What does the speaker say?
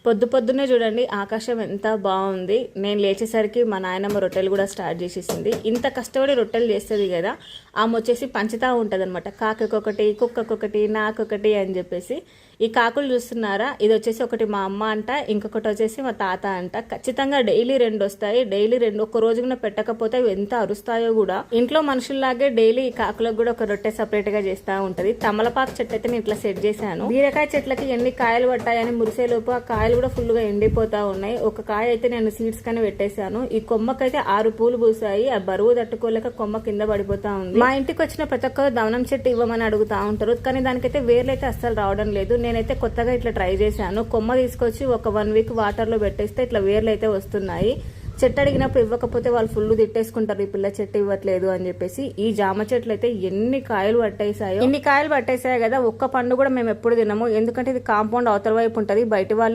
పొద్దున్నే చూడండి ఆకాశం ఎంత బాగుంది. నేను లేచేసరికి మా నాయనమ్మ రొట్టెలు కూడా స్టార్ట్ చేసేసింది. ఇంత కష్టపడి రొట్టెలు చేస్తుంది కదా, ఆమె వచ్చేసి పంచుతా ఉంటుంది అనమాట. కాకొకటి, కుక్కకొకటి, నాకొకటి అని చెప్పేసి. ఈ కాకులు చూస్తున్నారా, ఇది వచ్చేసి ఒకటి మా అమ్మ అంట, ఇంకొకటి వచ్చేసి మా తాత అంట. ఖచ్చితంగా డైలీ 2 వస్తాయి. డైలీ 2 ఒక్క రోజు కూడా పెట్టకపోతే ఎంత అరుస్తాయో కూడా. ఇంట్లో మనుషుల్లాగే డైలీ ఈ కాకులకు కూడా ఒక రొట్టె సపరేట్ గా చేస్తూ ఉంటది. తమలపాకు చెట్టు అయితే నేను ఇట్లా సెట్ చేశాను. బీరకాయ చెట్లకి ఎన్ని కాయలు పట్టాయని మురిసేలోపు ఆ కాయలు కూడా ఫుల్ గా ఎండిపోతా ఉన్నాయి. ఒక కాయ అయితే నేను సీడ్స్ కని పెట్టేశాను. ఈ కొమ్మకైతే 6 పూలు పూసాయి. ఆ బరువు తట్టుకోలేక కొమ్మ కింద పడిపోతా ఉంది. మా ఇంటికి వచ్చిన ప్రతి ఒక్కరు దవనం చెట్టు ఇవ్వమని అడుగుతా ఉంటారు, కానీ దానికైతే వేర్లు అయితే అస్సలు రావడం లేదు. నేనైతే కొత్తగా ఇట్లా ట్రై చేశాను. కొమ్మ తీసుకొచ్చి ఒక 1 వీక్ వాటర్ లో పెట్టేస్తే ఇట్లా వేర్లు అయితే వస్తున్నాయి. చెట్టు అడిగినప్పుడు ఇవ్వకపోతే వాళ్ళు ఫుల్ తిట్టేసుకుంటారు, ఈ పిల్ల చెట్టు ఇవ్వట్లేదు అని చెప్పేసి. ఈ జామ చెట్లు అయితే ఎన్ని కాయలు పట్టేసాయో. ఇన్ని కాయలు పట్టేసాయి కదా, ఒక్క పండు కూడా మేము ఎప్పుడు తినము. ఎందుకంటే ఇది కాంపౌండ్ అవతల వైపు ఉంటది. బయట వాళ్ళే